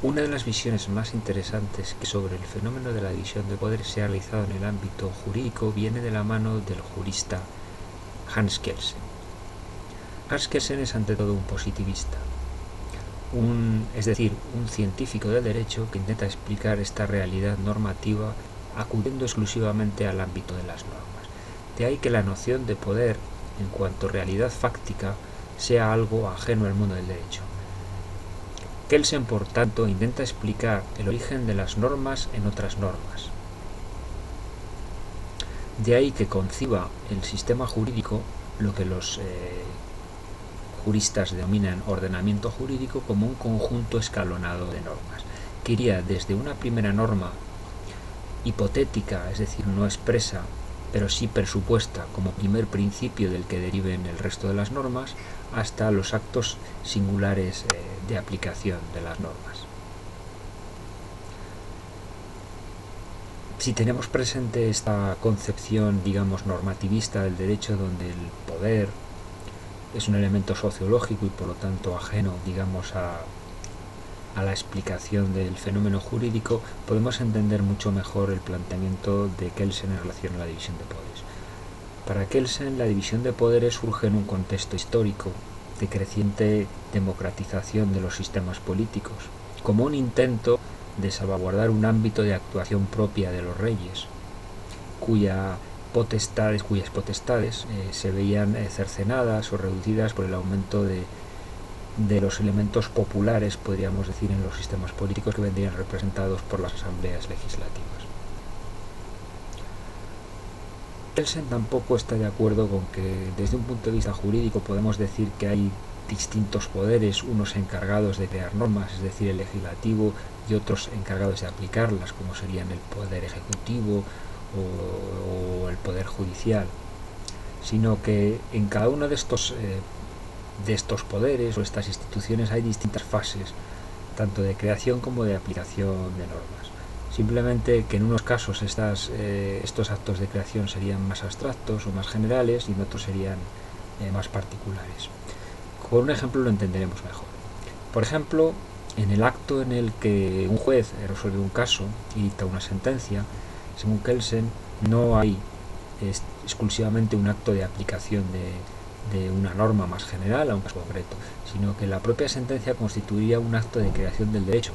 Una de las visiones más interesantes que sobre el fenómeno de la división de poderes se ha realizado en el ámbito jurídico viene de la mano del jurista Hans Kelsen. Hans Kelsen es ante todo un positivista, es decir, un científico del derecho que intenta explicar esta realidad normativa acudiendo exclusivamente al ámbito de las normas. De ahí que la noción de poder, en cuanto a realidad fáctica, sea algo ajeno al mundo del derecho. Kelsen, por tanto, intenta explicar el origen de las normas en otras normas. De ahí que conciba el sistema jurídico, lo que los juristas denominan ordenamiento jurídico, como un conjunto escalonado de normas, que iría desde una primera norma hipotética, es decir, no expresa, pero sí presupuesta como primer principio del que deriven el resto de las normas, hasta los actos singulares de aplicación de las normas. Si tenemos presente esta concepción, digamos, normativista del derecho, donde el poder es un elemento sociológico y por lo tanto ajeno, digamos, a la explicación del fenómeno jurídico, podemos entender mucho mejor el planteamiento de Kelsen en relación a la división de poderes. Para Kelsen, la división de poderes surge en un contexto histórico de creciente democratización de los sistemas políticos, como un intento de salvaguardar un ámbito de actuación propia de los reyes, cuyas potestades se veían cercenadas o reducidas por el aumento de los elementos populares, podríamos decir, en los sistemas políticos que vendrían representados por las asambleas legislativas. Kelsen tampoco está de acuerdo con que, desde un punto de vista jurídico, podemos decir que hay distintos poderes, unos encargados de crear normas, es decir, el legislativo, y otros encargados de aplicarlas, como serían el poder ejecutivo o el poder judicial, sino que en cada uno de estos poderes o estas instituciones hay distintas fases, tanto de creación como de aplicación de normas. Simplemente que en unos casos estos actos de creación serían más abstractos o más generales y en otros serían más particulares. Con un ejemplo lo entenderemos mejor. Por ejemplo, en el acto en el que un juez resuelve un caso y dicta una sentencia, según Kelsen, no hay exclusivamente un acto de aplicación de una norma más general a un caso concreto, sino que la propia sentencia constituiría un acto de creación del derecho,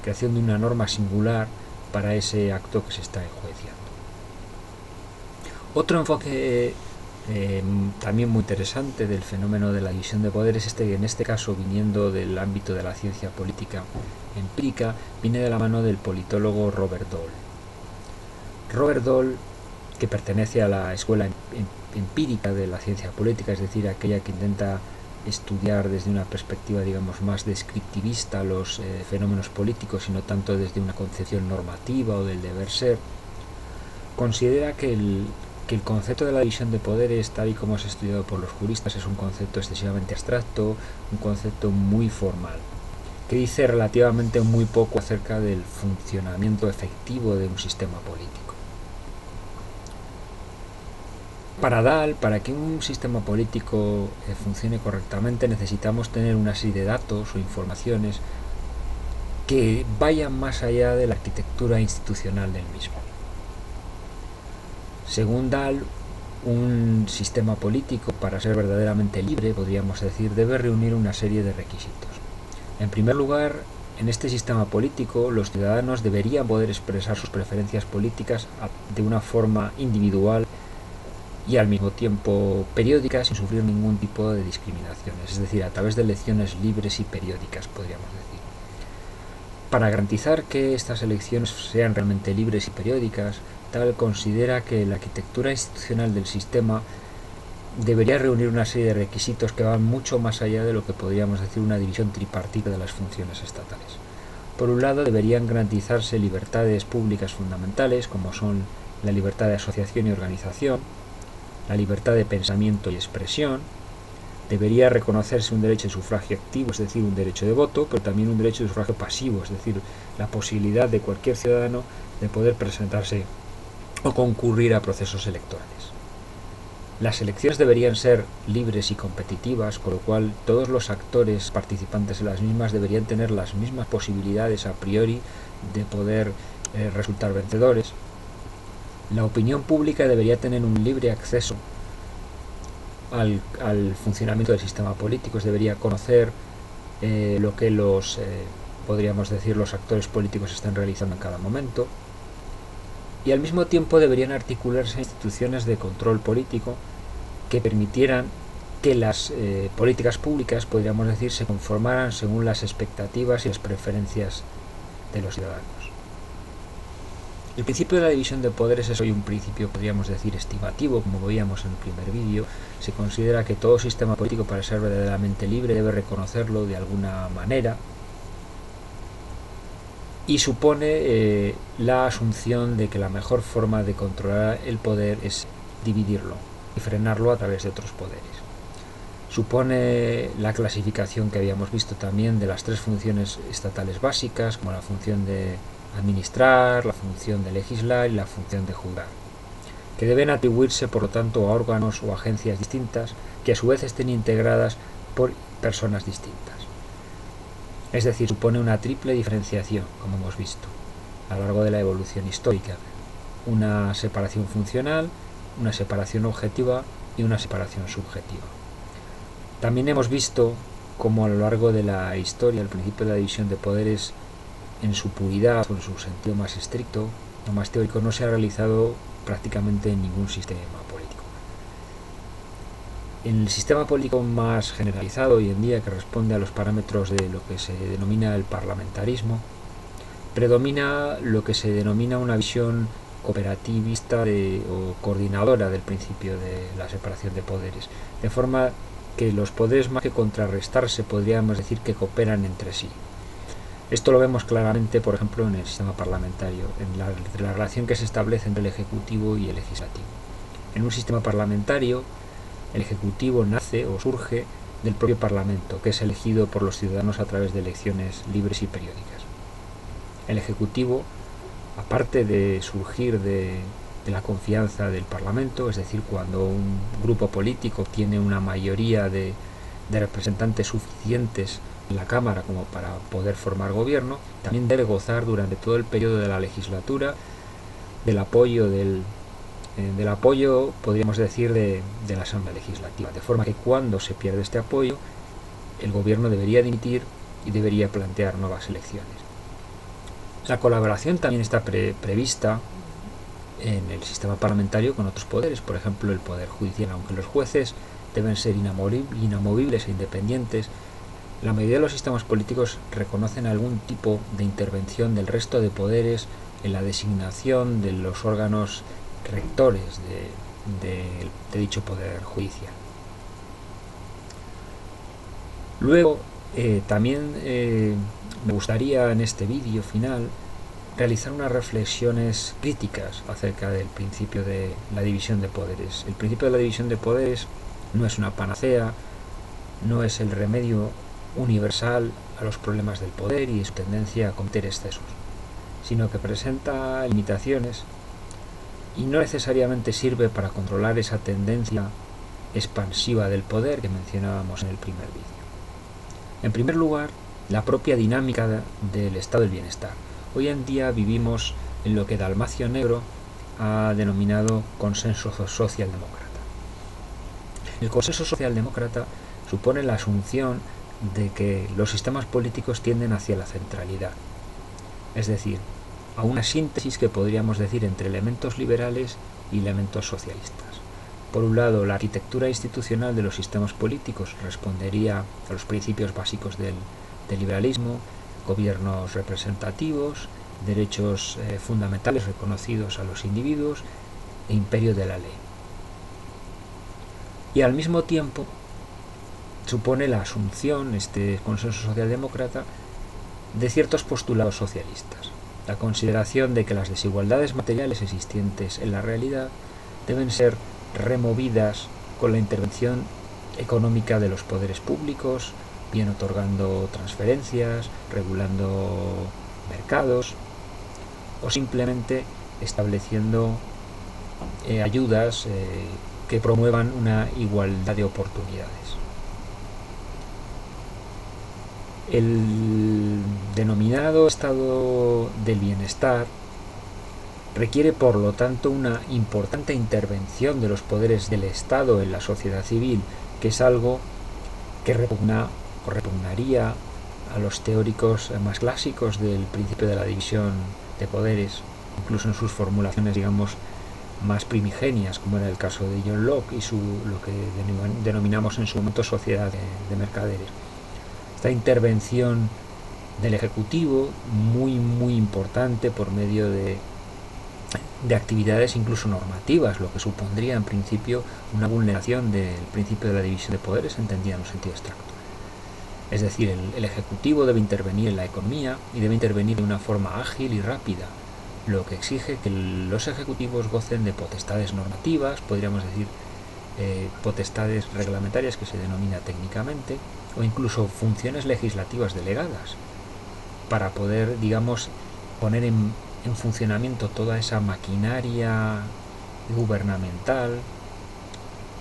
creación de una norma singular para ese acto que se está enjuiciando. Otro enfoque también muy interesante del fenómeno de la división de poderes, en este caso viniendo del ámbito de la ciencia política empírica, viene de la mano del politólogo Robert Dahl. Robert Dahl, que pertenece a la escuela empírica de la ciencia política, es decir, aquella que intenta estudiar desde una perspectiva, digamos, más descriptivista los fenómenos políticos y no tanto desde una concepción normativa o del deber ser, considera que el concepto de la división de poderes, tal y como es estudiado por los juristas, es un concepto excesivamente abstracto, un concepto muy formal, que dice relativamente muy poco acerca del funcionamiento efectivo de un sistema político. Para Dahl, para que un sistema político funcione correctamente, necesitamos tener una serie de datos o informaciones que vayan más allá de la arquitectura institucional del mismo. Según Dahl, un sistema político, para ser verdaderamente libre, podríamos decir, debe reunir una serie de requisitos. En primer lugar, en este sistema político, los ciudadanos deberían poder expresar sus preferencias políticas de una forma individual y al mismo tiempo periódica, sin sufrir ningún tipo de discriminaciones, es decir, a través de elecciones libres y periódicas, podríamos decir. Para garantizar que estas elecciones sean realmente libres y periódicas, Dahl considera que la arquitectura institucional del sistema debería reunir una serie de requisitos que van mucho más allá de lo que podríamos decir una división tripartita de las funciones estatales. Por un lado, deberían garantizarse libertades públicas fundamentales, como son la libertad de asociación y organización, la libertad de pensamiento y expresión. Debería reconocerse un derecho de sufragio activo, es decir, un derecho de voto, pero también un derecho de sufragio pasivo, es decir, la posibilidad de cualquier ciudadano de poder presentarse o concurrir a procesos electorales. Las elecciones deberían ser libres y competitivas, con lo cual todos los actores participantes en las mismas deberían tener las mismas posibilidades a priori de poder resultar vencedores. La opinión pública debería tener un libre acceso al funcionamiento del sistema político, debería conocer lo que podríamos decir, los actores políticos están realizando en cada momento, y al mismo tiempo deberían articularse instituciones de control político que permitieran que las políticas públicas, podríamos decir, se conformaran según las expectativas y las preferencias de los ciudadanos. El principio de la división de poderes es hoy un principio, podríamos decir, estimativo, como veíamos en el primer vídeo. Se considera que todo sistema político, para ser verdaderamente libre, debe reconocerlo de alguna manera, y supone la asunción de que la mejor forma de controlar el poder es dividirlo y frenarlo a través de otros poderes. Supone la clasificación que habíamos visto también de las tres funciones estatales básicas, como la función de administrar, la función de legislar y la función de juzgar, que deben atribuirse por lo tanto a órganos o agencias distintas que a su vez estén integradas por personas distintas. Es decir, supone una triple diferenciación, como hemos visto a lo largo de la evolución histórica: una separación funcional, una separación objetiva y una separación subjetiva. También hemos visto cómo a lo largo de la historia el principio de la división de poderes, en su puridad o en su sentido más estricto o más teórico, no se ha realizado prácticamente en ningún sistema político. En el sistema político más generalizado hoy en día, que responde a los parámetros de lo que se denomina el parlamentarismo, predomina lo que se denomina una visión cooperativista o coordinadora del principio de la separación de poderes, de forma que los poderes, más que contrarrestarse, podríamos decir que cooperan entre sí. Esto lo vemos claramente, por ejemplo, en el sistema parlamentario, en la relación que se establece entre el Ejecutivo y el Legislativo. En un sistema parlamentario, el Ejecutivo nace o surge del propio Parlamento, que es elegido por los ciudadanos a través de elecciones libres y periódicas. El Ejecutivo, aparte de surgir de la confianza del Parlamento, es decir, cuando un grupo político tiene una mayoría de representantes suficientes en la Cámara como para poder formar gobierno, también debe gozar durante todo el periodo de la legislatura del apoyo podríamos decir, de la Asamblea Legislativa, de forma que cuando se pierde este apoyo, el gobierno debería dimitir y debería plantear nuevas elecciones. La colaboración también está prevista en el sistema parlamentario con otros poderes, por ejemplo el poder judicial. Aunque los jueces deben ser inamovibles e independientes, la mayoría de los sistemas políticos reconocen algún tipo de intervención del resto de poderes en la designación de los órganos rectores de dicho poder judicial. Luego, también me gustaría en este vídeo final realizar unas reflexiones críticas acerca del principio de la división de poderes. El principio de la división de poderes no es una panacea, no es el remedio universal a los problemas del poder y su tendencia a cometer excesos, sino que presenta limitaciones y no necesariamente sirve para controlar esa tendencia expansiva del poder que mencionábamos en el primer vídeo. En primer lugar, la propia dinámica del estado del bienestar. Hoy en día vivimos en lo que Dalmacio Negro ha denominado consenso socialdemócrata. El consenso socialdemócrata supone la asunción de que los sistemas políticos tienden hacia la centralidad, es decir, a una síntesis que podríamos decir entre elementos liberales y elementos socialistas. Por un lado, la arquitectura institucional de los sistemas políticos respondería a los principios básicos del liberalismo: gobiernos representativos, derechos fundamentales reconocidos a los individuos e imperio de la ley. Y al mismo tiempo supone la asunción, este consenso socialdemócrata, de ciertos postulados socialistas: la consideración de que las desigualdades materiales existentes en la realidad deben ser removidas con la intervención económica de los poderes públicos, bien otorgando transferencias, regulando mercados o simplemente estableciendo ayudas que promuevan una igualdad de oportunidades. El denominado estado del bienestar requiere, por lo tanto, una importante intervención de los poderes del Estado en la sociedad civil, que es algo que repugnaría a los teóricos más clásicos del principio de la división de poderes, incluso en sus formulaciones, digamos, más primigenias, como era el caso de John Locke y lo que denominamos en su momento sociedad de mercaderes. Esta intervención del Ejecutivo, muy importante por medio de actividades incluso normativas, lo que supondría en principio una vulneración del principio de la división de poderes entendida en un sentido abstracto. Es decir, el Ejecutivo debe intervenir en la economía y debe intervenir de una forma ágil y rápida, lo que exige que los ejecutivos gocen de potestades normativas, podríamos decir potestades reglamentarias, que se denomina técnicamente, o incluso funciones legislativas delegadas, para poder, digamos, poner en funcionamiento toda esa maquinaria gubernamental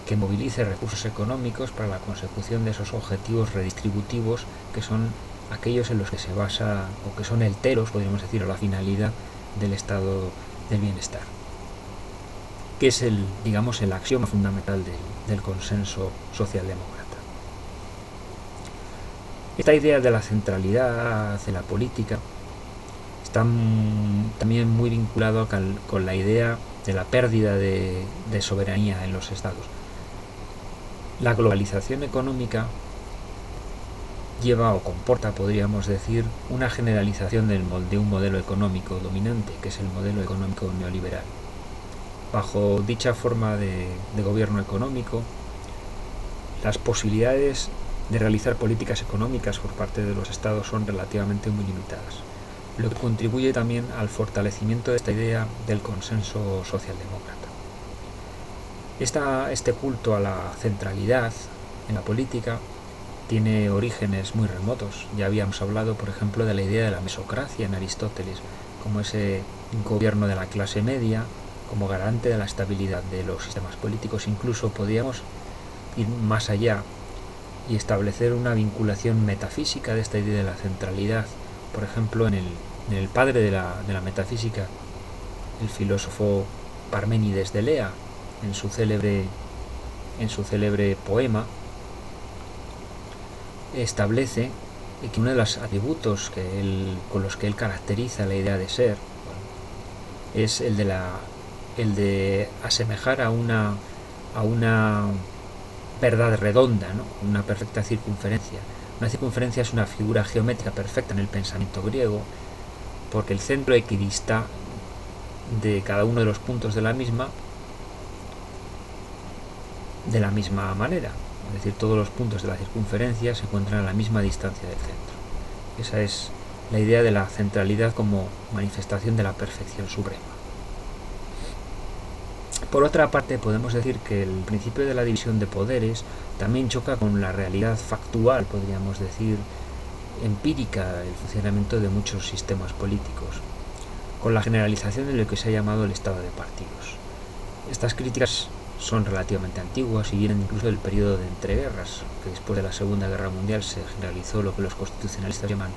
que movilice recursos económicos para la consecución de esos objetivos redistributivos, que son aquellos en los que se basa, o que son el telos, podríamos decir, o la finalidad del estado del bienestar, que es el axioma fundamental del consenso socialdemócrata. Esta idea de la centralidad de la política está también muy vinculado con la idea de la pérdida de soberanía en los estados. La globalización económica lleva o comporta, podríamos decir, una generalización de un modelo económico dominante, que es el modelo económico neoliberal. Bajo dicha forma de gobierno económico, las posibilidades de realizar políticas económicas por parte de los estados son relativamente muy limitadas, lo que contribuye también al fortalecimiento de esta idea del consenso socialdemócrata. Este culto a la centralidad en la política tiene orígenes muy remotos. Ya habíamos hablado, por ejemplo, de la idea de la mesocracia en Aristóteles, como ese gobierno de la clase media, como garante de la estabilidad de los sistemas políticos. Incluso podíamos ir más allá y establecer una vinculación metafísica de esta idea de la centralidad. Por ejemplo, en el padre de la metafísica, el filósofo Parménides de Lea, en su célebre poema, establece que uno de los atributos con los que él caracteriza la idea de ser, es el de asemejar a una verdad redonda, ¿no? Una perfecta circunferencia. Una circunferencia es una figura geométrica perfecta en el pensamiento griego, porque el centro equidista de cada uno de los puntos de la misma manera. Es decir, todos los puntos de la circunferencia se encuentran a la misma distancia del centro. Esa es la idea de la centralidad como manifestación de la perfección suprema. Por otra parte, podemos decir que el principio de la división de poderes también choca con la realidad factual, podríamos decir, empírica del funcionamiento de muchos sistemas políticos, con la generalización de lo que se ha llamado el estado de partidos. Estas críticas son relativamente antiguas y vienen incluso del periodo de entreguerras, que después de la Segunda Guerra Mundial se generalizó lo que los constitucionalistas llaman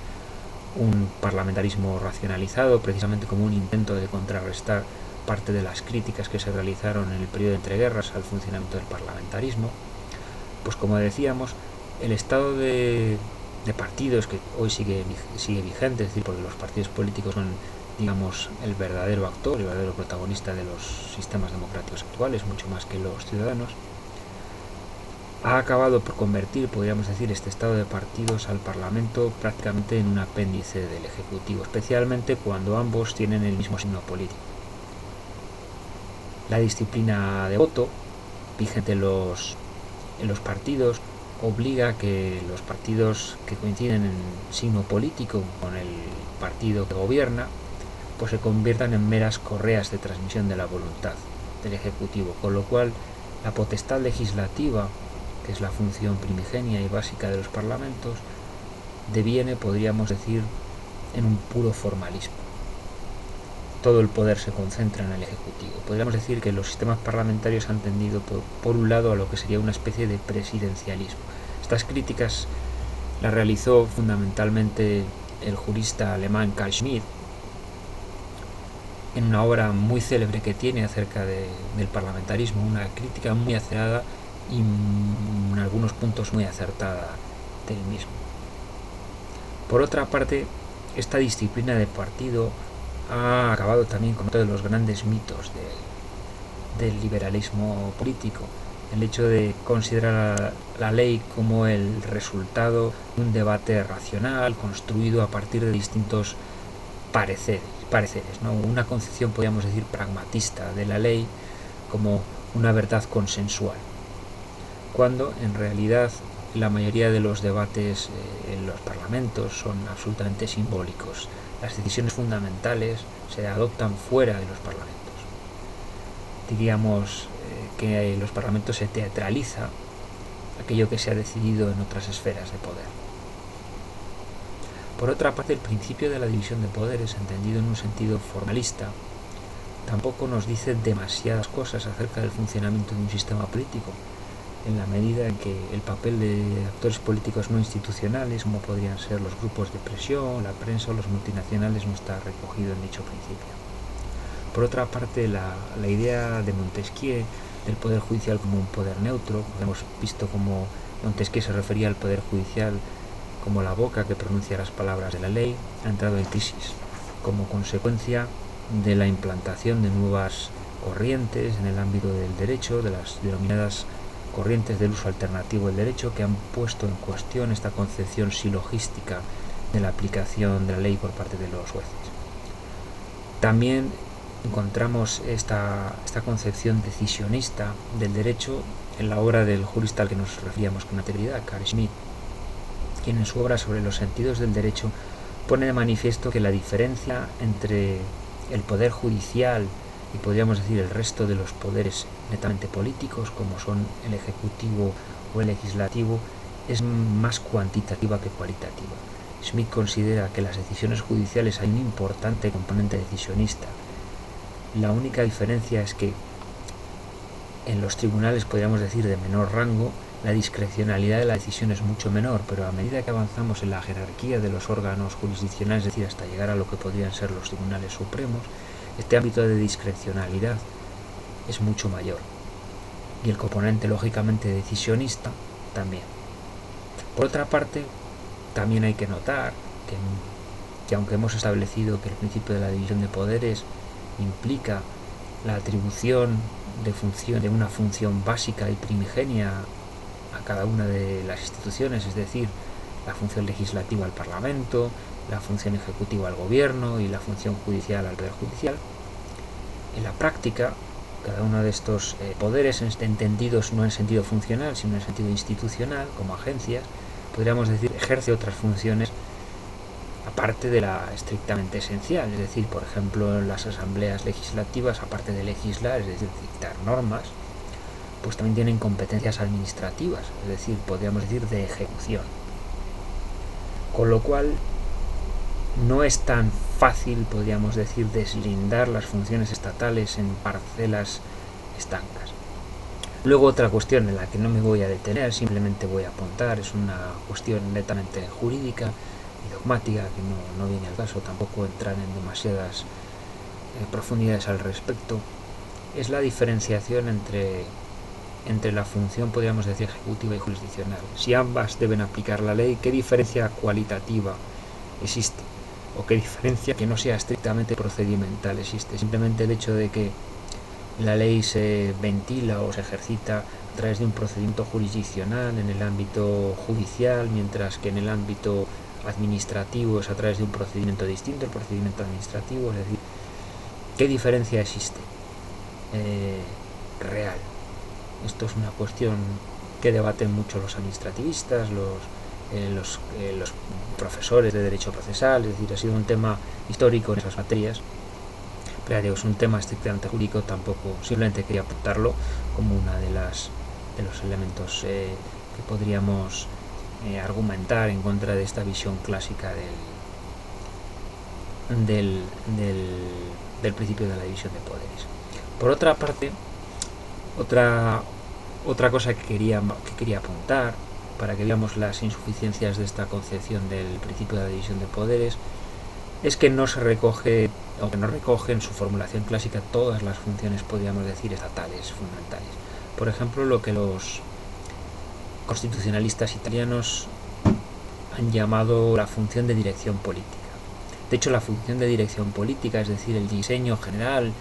un parlamentarismo racionalizado, precisamente como un intento de contrarrestar parte de las críticas que se realizaron en el periodo de entreguerras al funcionamiento del parlamentarismo. Pues como decíamos, el estado de partidos, que hoy sigue vigente, es decir, porque los partidos políticos son, digamos, el verdadero actor, el verdadero protagonista de los sistemas democráticos actuales, mucho más que los ciudadanos, ha acabado por convertir, podríamos decir, este estado de partidos al Parlamento prácticamente en un apéndice del Ejecutivo, especialmente cuando ambos tienen el mismo signo político. La disciplina de voto vigente en los partidos obliga a que los partidos que coinciden en signo político con el partido que gobierna pues se conviertan en meras correas de transmisión de la voluntad del Ejecutivo, con lo cual la potestad legislativa, que es la función primigenia y básica de los parlamentos, deviene, podríamos decir, en un puro formalismo. todo el poder se concentra en el Ejecutivo. Podríamos decir que los sistemas parlamentarios han tendido por un lado a lo que sería una especie de presidencialismo. Estas críticas las realizó fundamentalmente el jurista alemán Carl Schmitt en una obra muy célebre que tiene acerca del parlamentarismo, una crítica muy acerada y en algunos puntos muy acertada del mismo. Por otra parte, esta disciplina de partido ha acabado también con otro de los grandes mitos del liberalismo político, el hecho de considerar la ley como el resultado de un debate racional construido a partir de distintos pareceres, ¿no? Una concepción, podríamos decir, pragmatista de la ley como una verdad consensual, cuando en realidad la mayoría de los debates en los parlamentos son absolutamente simbólicos. Las decisiones fundamentales se adoptan fuera de los parlamentos. Diríamos que en los parlamentos se teatraliza aquello que se ha decidido en otras esferas de poder. Por otra parte, el principio de la división de poderes, entendido en un sentido formalista, tampoco nos dice demasiadas cosas acerca del funcionamiento de un sistema político, en la medida en que el papel de actores políticos no institucionales, como podrían ser los grupos de presión, la prensa o los multinacionales, no está recogido en dicho principio. Por otra parte, la idea de Montesquieu del poder judicial como un poder neutro, hemos visto como Montesquieu se refería al poder judicial como la boca que pronuncia las palabras de la ley, ha entrado en crisis como consecuencia de la implantación de nuevas corrientes en el ámbito del derecho, de las denominadas corrientes del uso alternativo del derecho, que han puesto en cuestión esta concepción silogística de la aplicación de la ley por parte de los jueces. También encontramos esta concepción decisionista del derecho en la obra del jurista al que nos referíamos con anterioridad, Carl Schmitt, quien en su obra sobre los sentidos del derecho pone de manifiesto que la diferencia entre el poder judicial y podríamos decir el resto de los poderes netamente políticos, como son el ejecutivo o el legislativo, es más cuantitativa que cualitativa. Schmitt considera que en las decisiones judiciales hay un importante componente decisionista. La única diferencia es que en los tribunales, podríamos decir, de menor rango, la discrecionalidad de la decisión es mucho menor, pero a medida que avanzamos en la jerarquía de los órganos jurisdiccionales, es decir, hasta llegar a lo que podrían ser los tribunales supremos, este ámbito de discrecionalidad es mucho mayor. Y el componente, lógicamente, decisionista también. Por otra parte, también hay que notar que aunque hemos establecido que el principio de la división de poderes implica la atribución de una función básica y primigenia a cada una de las instituciones, es decir, la función legislativa al Parlamento, la función ejecutiva al Gobierno y la función judicial al Poder Judicial. En la práctica, cada uno de estos poderes, entendidos no en sentido funcional, sino en sentido institucional, como agencias, podríamos decir, ejerce otras funciones aparte de la estrictamente esencial, es decir, por ejemplo, en las asambleas legislativas, aparte de legislar, es decir, dictar normas, pues también tienen competencias administrativas, es decir, podríamos decir de ejecución. Con lo cual, no es tan fácil, podríamos decir, deslindar las funciones estatales en parcelas estancas. Luego otra cuestión en la que no me voy a detener, simplemente voy a apuntar, es una cuestión netamente jurídica y dogmática, que no viene al caso tampoco entrar en demasiadas profundidades al respecto, es la diferenciación entre la función, podríamos decir, ejecutiva y jurisdiccional. Si ambas deben aplicar la ley, ¿qué diferencia cualitativa existe? ¿O qué diferencia que no sea estrictamente procedimental existe? Simplemente el hecho de que la ley se ventila o se ejercita a través de un procedimiento jurisdiccional en el ámbito judicial, mientras que en el ámbito administrativo es a través de un procedimiento distinto, el procedimiento administrativo, es decir, ¿qué diferencia existe real? Esto es una cuestión que debaten mucho los administrativistas, los profesores de derecho procesal, es decir, ha sido un tema histórico en esas materias, pero digo, es un tema estrictamente jurídico, tampoco, simplemente quería apuntarlo como una de los elementos que podríamos argumentar en contra de esta visión clásica del principio de la división de poderes. Por otra parte, otra cosa que quería apuntar para que veamos las insuficiencias de esta concepción del principio de la división de poderes es que no se recoge, o que no recoge en su formulación clásica todas las funciones, podríamos decir, estatales fundamentales. Por ejemplo, lo que los constitucionalistas italianos han llamado la función de dirección política. De hecho, la función de dirección política, es decir, el diseño general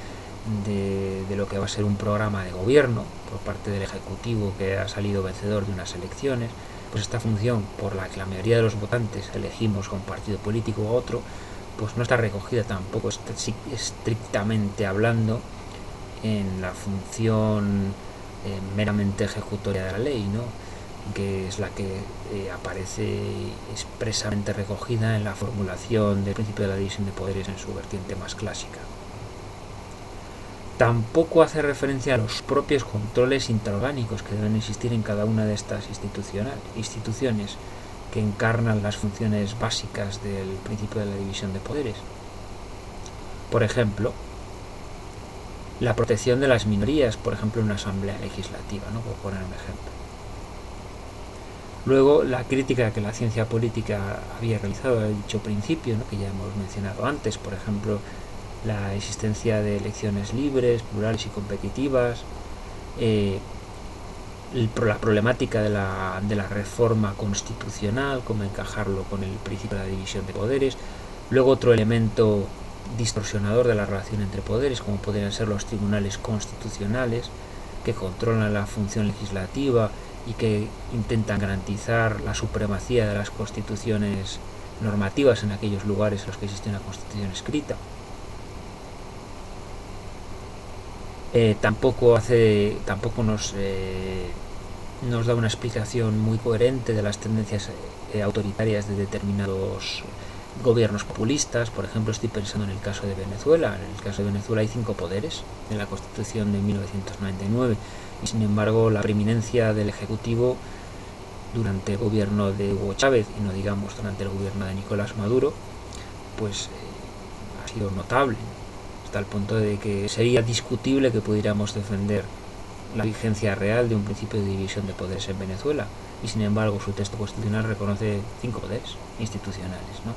de lo que va a ser un programa de gobierno por parte del Ejecutivo que ha salido vencedor de unas elecciones, pues esta función, por la que la mayoría de los votantes elegimos a un partido político u otro, pues no está recogida tampoco estrictamente hablando en la función meramente ejecutoria de la ley, ¿no? Que es la que aparece expresamente recogida en la formulación del principio de la división de poderes en su vertiente más clásica. Tampoco hace referencia a los propios controles intraorgánicos que deben existir en cada una de estas instituciones que encarnan las funciones básicas del principio de la división de poderes. Por ejemplo, la protección de las minorías, por ejemplo, en una asamblea legislativa, ¿no? Por poner un ejemplo. Luego, la crítica que la ciencia política había realizado a dicho principio, ¿no? Que ya hemos mencionado antes, por ejemplo, la existencia de elecciones libres, plurales y competitivas, la problemática de la reforma constitucional, cómo encajarlo con el principio de la división de poderes. Luego otro elemento distorsionador de la relación entre poderes, como podrían ser los tribunales constitucionales, que controlan la función legislativa y que intentan garantizar la supremacía de las constituciones normativas en aquellos lugares en los que existe una constitución escrita. Tampoco nos da una explicación muy coherente de las tendencias autoritarias de determinados gobiernos populistas. Por ejemplo, estoy pensando en el caso de Venezuela. En el caso de Venezuela hay 5 poderes en la Constitución de 1999 y, sin embargo, la preeminencia del Ejecutivo durante el gobierno de Hugo Chávez, y no digamos durante el gobierno de Nicolás Maduro, pues ha sido notable, hasta el punto de que sería discutible que pudiéramos defender la vigencia real de un principio de división de poderes en Venezuela, y sin embargo su texto constitucional reconoce 5 poderes institucionales, ¿no?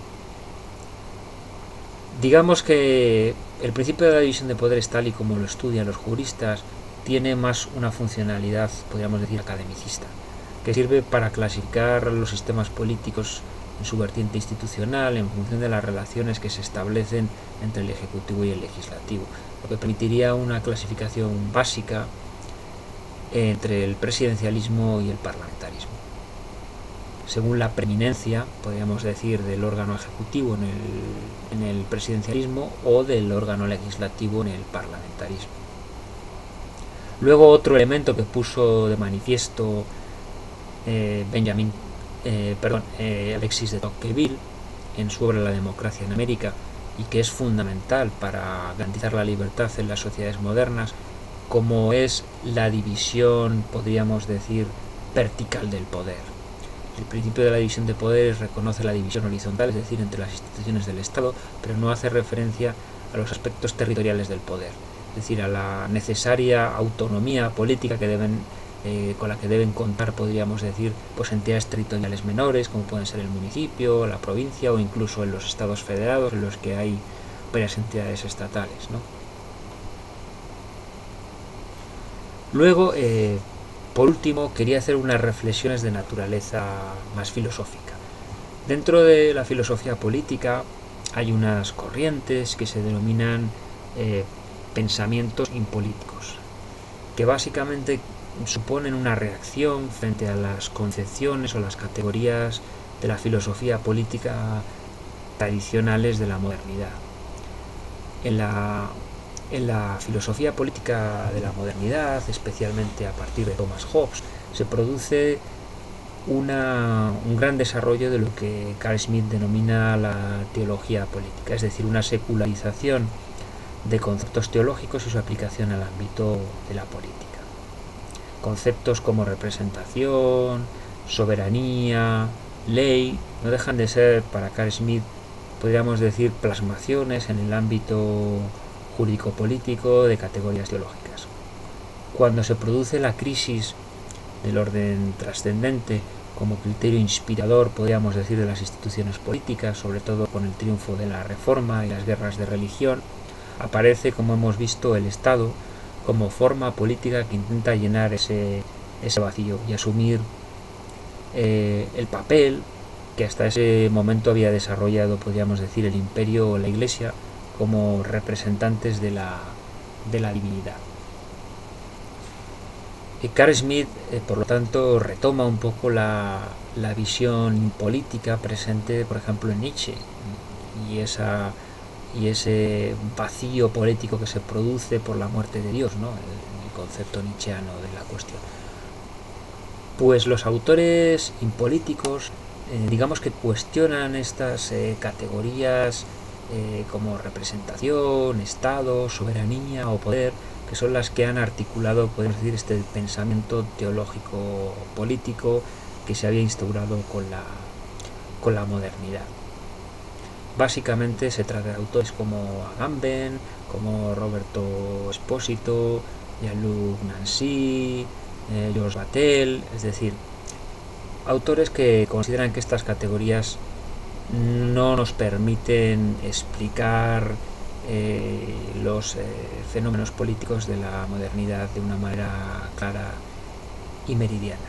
Digamos que el principio de la división de poderes, tal y como lo estudian los juristas, tiene más una funcionalidad, podríamos decir, academicista, que sirve para clasificar los sistemas políticos en su vertiente institucional en función de las relaciones que se establecen entre el Ejecutivo y el Legislativo, lo que permitiría una clasificación básica entre el presidencialismo y el parlamentarismo. Según la preeminencia, podríamos decir, del órgano ejecutivo en el presidencialismo o del órgano legislativo en el parlamentarismo. Luego, otro elemento que puso de manifiesto Alexis de Tocqueville en su obra La democracia en América, y que es fundamental para garantizar la libertad en las sociedades modernas, como es la división, podríamos decir, vertical del poder. El principio de la división de poderes reconoce la división horizontal, es decir, entre las instituciones del Estado, pero no hace referencia a los aspectos territoriales del poder, es decir, a la necesaria autonomía política con la que deben contar, podríamos decir, pues entidades territoriales menores, como pueden ser el municipio, la provincia o incluso en los estados federados, en los que hay varias entidades estatales, ¿no? Luego, por último, quería hacer unas reflexiones de naturaleza más filosófica. Dentro de la filosofía política hay unas corrientes que se denominan pensamientos impolíticos, que básicamente suponen una reacción frente a las concepciones o las categorías de la filosofía política tradicionales de la modernidad. En la filosofía política de la modernidad, especialmente a partir de Thomas Hobbes, se produce un gran desarrollo de lo que Carl Schmitt denomina la teología política, es decir, una secularización de conceptos teológicos y su aplicación al ámbito de la política. Conceptos como representación, soberanía, ley, no dejan de ser, para Carl Schmitt, podríamos decir, plasmaciones en el ámbito jurídico-político, de categorías teológicas. Cuando se produce la crisis del orden trascendente como criterio inspirador, podríamos decir, de las instituciones políticas, sobre todo con el triunfo de la Reforma y las guerras de religión, aparece, como hemos visto, el Estado como forma política que intenta llenar ese vacío y asumir el papel que hasta ese momento había desarrollado, podríamos decir, el imperio o la Iglesia como representantes de la divinidad. Carl Schmitt, por lo tanto, retoma un poco la visión política presente, por ejemplo, en Nietzsche, y ese vacío político que se produce por la muerte de Dios, ¿no? el concepto nietzscheano de la cuestión. Pues los autores impolíticos, digamos que cuestionan estas categorías como representación, Estado, soberanía o poder, que son las que han articulado, podemos decir, este pensamiento teológico político que se había instaurado con la modernidad. Básicamente se trata de autores como Agamben, como Roberto Espósito, Jean-Luc Nancy, Georges Bataille, es decir, autores que consideran que estas categorías no nos permiten explicar los fenómenos políticos de la modernidad de una manera clara y meridiana.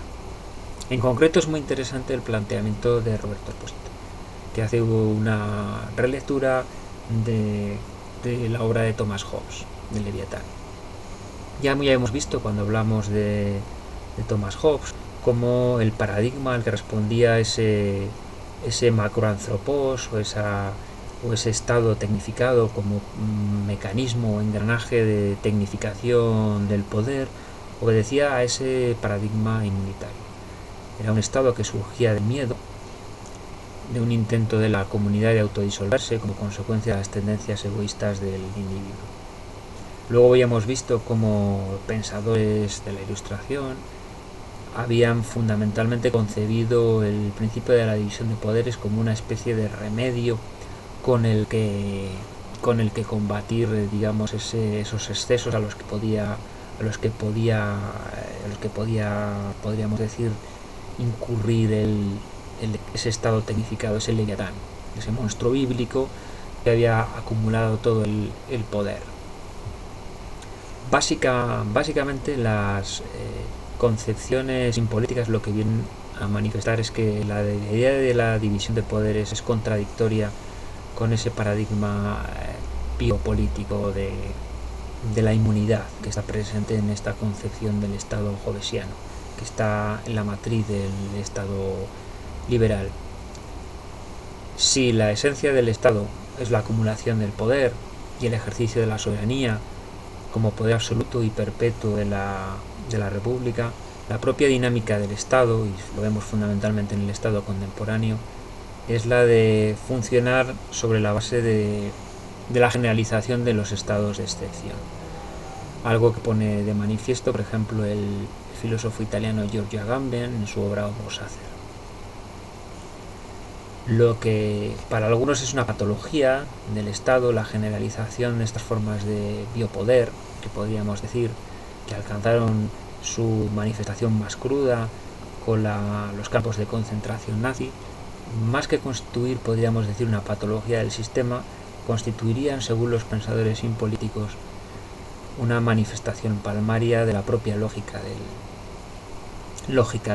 En concreto es muy interesante el planteamiento de Roberto Espósito, que hace una relectura de la obra de Thomas Hobbes, de Leviatán. Ya hemos visto cuando hablamos de Thomas Hobbes como el paradigma al que respondía ese macroantropos o ese estado tecnificado como mecanismo o engranaje de tecnificación del poder, obedecía a ese paradigma inmunitario. Era un estado que surgía del miedo, de un intento de la comunidad de autodisolverse como consecuencia de las tendencias egoístas del individuo. Luego habíamos visto cómo pensadores de la Ilustración habían fundamentalmente concebido el principio de la división de poderes como una especie de remedio con el que combatir, digamos, esos excesos a los que podía, podríamos decir, incurrir ese estado tecnificado, ese Leviatán, ese monstruo bíblico que había acumulado todo el poder. Básicamente las concepciones impolíticas lo que vienen a manifestar es que la idea de la división de poderes es contradictoria con ese paradigma biopolítico de la inmunidad que está presente en esta concepción del Estado hobbesiano, que está en la matriz del Estado liberal. Si la esencia del Estado es la acumulación del poder y el ejercicio de la soberanía como poder absoluto y perpetuo de la República, la propia dinámica del Estado, y lo vemos fundamentalmente en el Estado contemporáneo, es la de funcionar sobre la base de la generalización de los estados de excepción. Algo que pone de manifiesto, por ejemplo, el filósofo italiano Giorgio Agamben en su obra Homo Sacer. Lo que para algunos es una patología del Estado, la generalización de estas formas de biopoder, que podríamos decir que alcanzaron su manifestación más cruda con los campos de concentración nazi, más que constituir, podríamos decir, una patología del sistema, constituirían, según los pensadores impolíticos, una manifestación palmaria de la propia lógica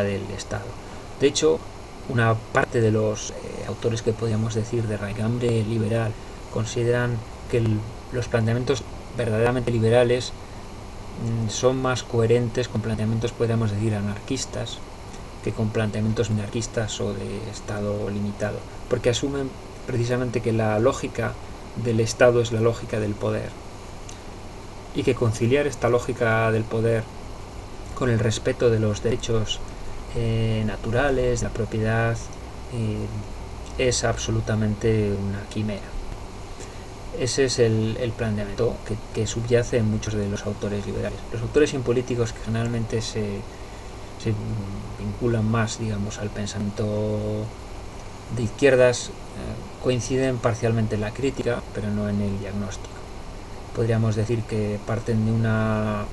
del Estado. De hecho, una parte de los autores que podríamos decir de raigambre liberal consideran que los planteamientos verdaderamente liberales son más coherentes con planteamientos, podríamos decir, anarquistas que con planteamientos minarquistas o de Estado limitado, porque asumen precisamente que la lógica del Estado es la lógica del poder y que conciliar esta lógica del poder con el respeto de los derechos naturales, de la propiedad, es absolutamente una quimera. Ese es el planteamiento que subyace en muchos de los autores liberales. Los autores impolíticos, que generalmente se vinculan más, digamos, al pensamiento de izquierdas, coinciden parcialmente en la crítica, pero no en el diagnóstico. podríamos decir que parten de una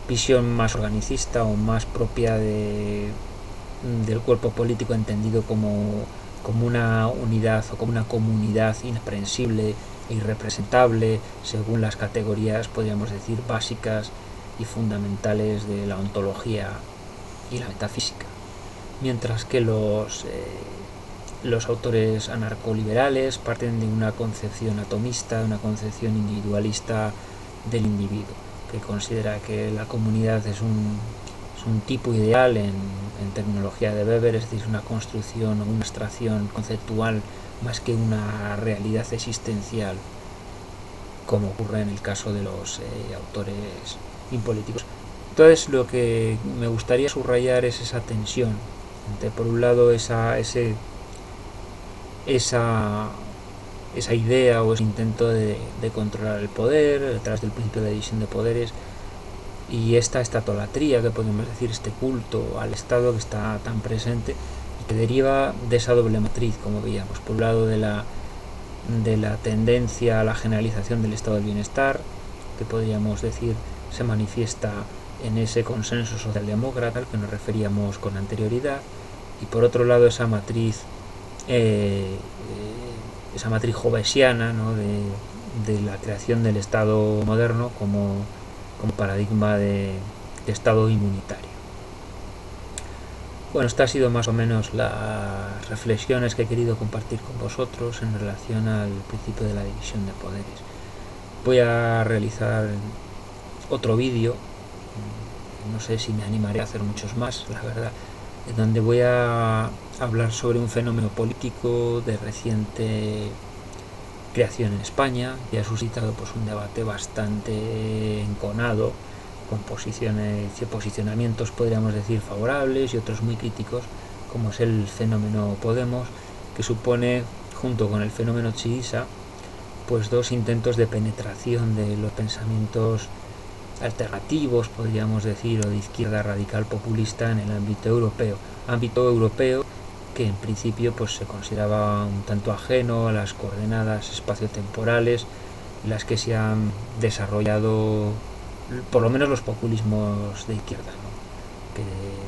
visión más organicista o más propia del cuerpo político entendido como una unidad o como una comunidad inaprensible e irrepresentable según las categorías, podríamos decir, básicas y fundamentales de la ontología y la metafísica, mientras que los autores anarcoliberales parten de una concepción atomista, de una concepción individualista del individuo, que considera que la comunidad es un tipo ideal en terminología de Weber, es decir, una construcción o una abstracción conceptual más que una realidad existencial, como ocurre en el caso de los autores impolíticos. Entonces, lo que me gustaría subrayar es esa tensión entre, por un lado, esa idea o ese intento de controlar el poder a través del principio de división de poderes, y esta estatolastría, que podemos decir, este culto al Estado que está tan presente y que deriva de esa doble matriz, como veíamos, por un lado de la tendencia a la generalización del estado del bienestar, que podríamos decir se manifiesta en ese consenso socialdemócrata al que nos referíamos con anterioridad, y por otro lado esa matriz hobbesiana, ¿no?, de la creación del Estado moderno como paradigma de Estado inmunitario. Bueno, esta ha sido más o menos las reflexiones que he querido compartir con vosotros en relación al principio de la división de poderes. Voy a realizar otro vídeo, no sé si me animaré a hacer muchos más, la verdad, en donde voy a hablar sobre un fenómeno político de reciente creación en España, que ha suscitado pues un debate bastante enconado, con posicionamientos, podríamos decir, favorables y otros muy críticos, como es el fenómeno Podemos, que supone, junto con el fenómeno Chiesa, pues dos intentos de penetración de los pensamientos alternativos, podríamos decir, o de izquierda radical populista en el ámbito europeo, que en principio pues se consideraba un tanto ajeno a las coordenadas espaciotemporales en las que se han desarrollado por lo menos los populismos de izquierda, ¿no?, que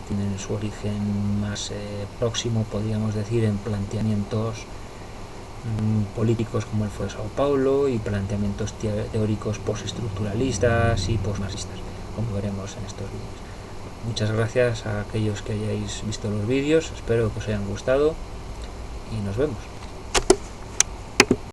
tienen su origen más próximo, podríamos decir, en planteamientos políticos como el Foro de Sao Paulo y planteamientos teóricos postestructuralistas y postmarxistas, como veremos en estos vídeos. Muchas gracias a aquellos que hayáis visto los vídeos, espero que os hayan gustado y nos vemos.